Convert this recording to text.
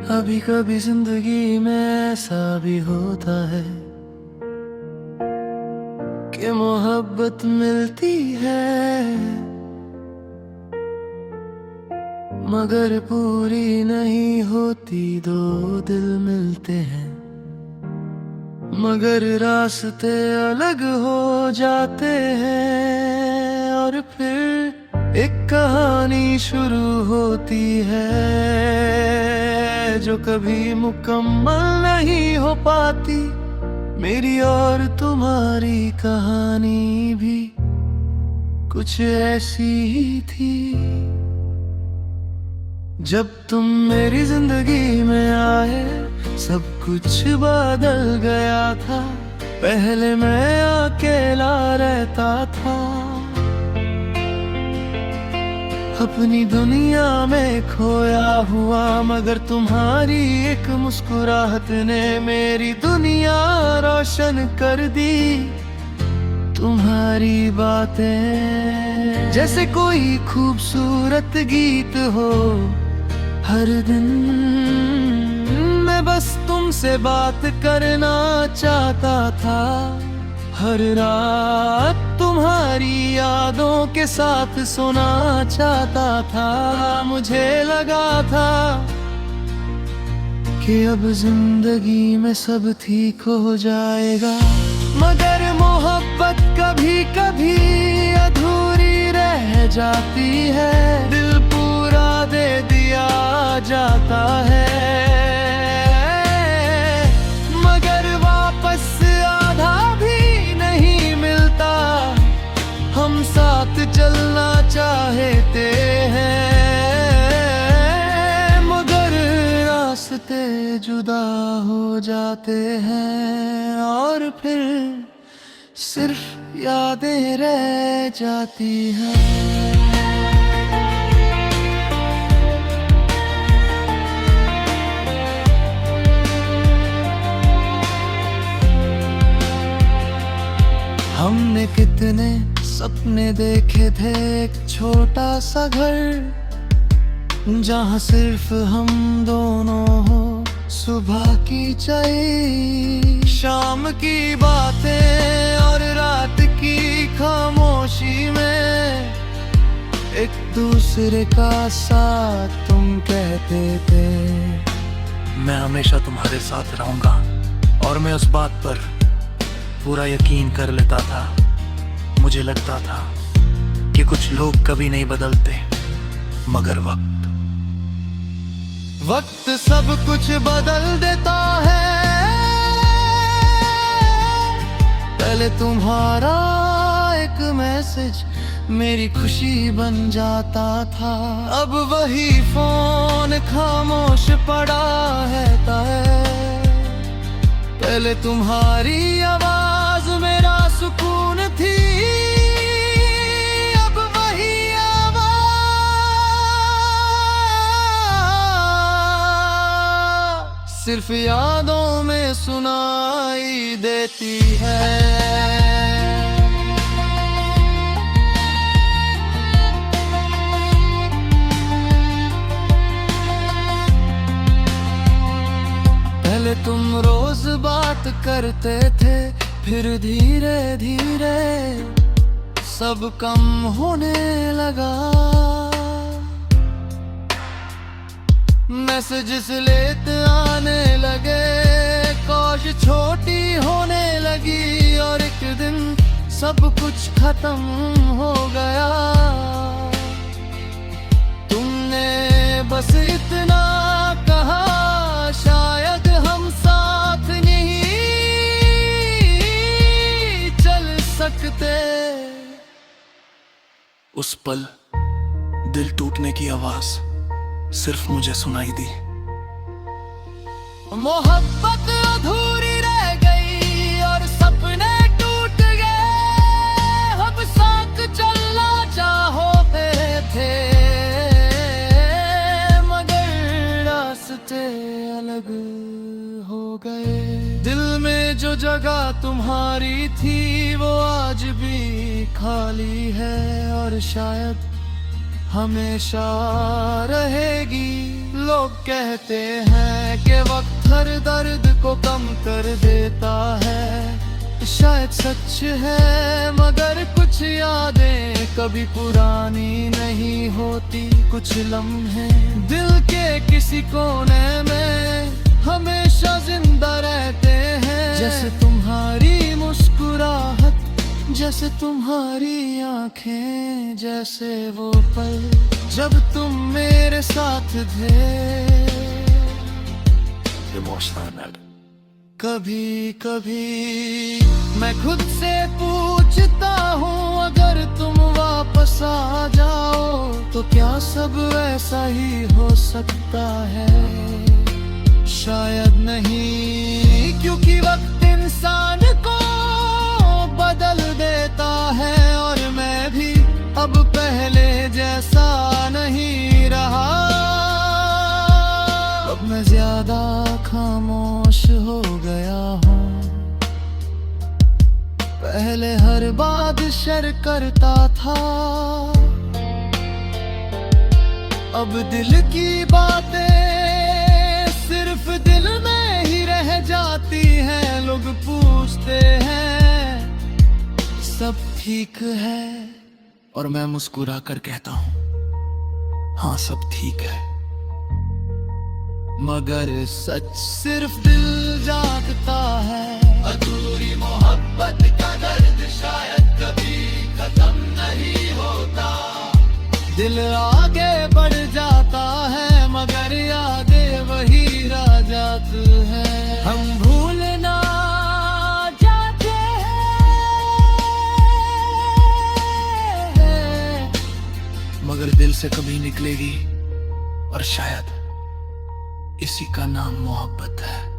अभी कभी जिंदगी में ऐसा भी होता है कि मोहब्बत मिलती है मगर पूरी नहीं होती। दो दिल मिलते हैं मगर रास्ते अलग हो जाते हैं और फिर एक कहानी शुरू होती है जो कभी मुकम्मल नहीं हो पाती। मेरी और तुम्हारी कहानी भी कुछ ऐसी ही थी। जब तुम मेरी जिंदगी में आए सब कुछ बदल गया था। पहले मैं अकेला रहता था, अपनी दुनिया में खोया हुआ, मगर तुम्हारी एक मुस्कुराहट ने मेरी दुनिया रोशन कर दी। तुम्हारी बातें जैसे कोई खूबसूरत गीत हो। हर दिन मैं बस तुमसे बात करना चाहता था। हर रात तुम्हारी यादों के साथ सोना चाहता था। मुझे लगा था कि अब जिंदगी में सब ठीक हो जाएगा, मगर मोहब्बत कभी कभी अधूरी रह जाती है। दिल पूरा दे दिया जाता है मगर वापस आधा भी नहीं मिलता। हम साथ चलना चाहते हैं मगर रास्ते जुदा हो जाते हैं और फिर सिर्फ यादें रह जाती हैं। हमने कितने सपने देखे थे, एक छोटा सा घर जहाँ सिर्फ हम दोनों हो। सुबह की चाय, शाम की बातें और रात की खामोशी में एक दूसरे का साथ तुम कहते थे। मैं हमेशा तुम्हारे साथ रहूंगा और मैं उस बात पर पूरा यकीन कर लेता था। मुझे लगता था कि कुछ लोग कभी नहीं बदलते, मगर वक्त सब कुछ बदल देता है। पहले तुम्हारा एक मैसेज मेरी खुशी बन जाता था। अब वही फोन खामोश पड़ा रहता है। पहले तुम्हारी आवाज मेरा सुकून थी, अब वही आवाज सिर्फ यादों में सुनाई देती है। पहले तुम रोज बात करते थे, फिर धीरे धीरे सब कम होने लगा। मैसेजेस लेट आने लगे, कॉल छोटी होने लगी और एक दिन सब कुछ खत्म हो गया। तुमने बस इतना कहा, शायद हम साथ नहीं चल सकते। उस पल दिल टूटने की आवाज सिर्फ मुझे सुनाई दी। मोहब्बत अधूरी रह गई और सपने टूट गए। हम साथ चलना चाहते थे मगर रास्ते अलग हो गए। दिल में जो जगह तुम्हारी थी वो आज भी खाली है और शायद हमेशा रहेगी। लोग कहते हैं कि वक्त हर दर्द को कम कर देता है। शायद सच है, मगर कुछ यादें कभी पुरानी नहीं होती। कुछ लम्हे दिल के किसी कोने में हमेशा जिंदा रहते हैं। जैसे तुम्हारी मुस्कुराहट, जैसे तुम्हारी आंखें, जैसे वो पल जब तुम मेरे साथ थे। कभी कभी मैं खुद से पूछता हूँ, अगर तुम वापस आ जाओ तो क्या सब ऐसा ही हो सकता है? शायद नहीं, क्योंकि वक्त इंसान को बदल देता है। और मैं भी अब पहले जैसा नहीं रहा। अब मैं ज्यादा खामोश हो गया हूँ। पहले हर बात शेयर करता था, अब दिल की बातें सिर्फ दिल में ही रह जाती हैं। लोग पूछते हैं सब ठीक है, और मैं मुस्कुरा कर कहता हूँ हाँ सब ठीक है। मगर सच सिर्फ दिल जानता है। अधूरी मोहब्बत का दर्द शायद कभी खत्म नहीं होता। दिल आगे बढ़ जाता है, मगर यादें वही रह जाती है। हम भूलना चाहते हैं, मगर दिल से कभी निकलेगी। और शायद इसी का नाम मोहब्बत है।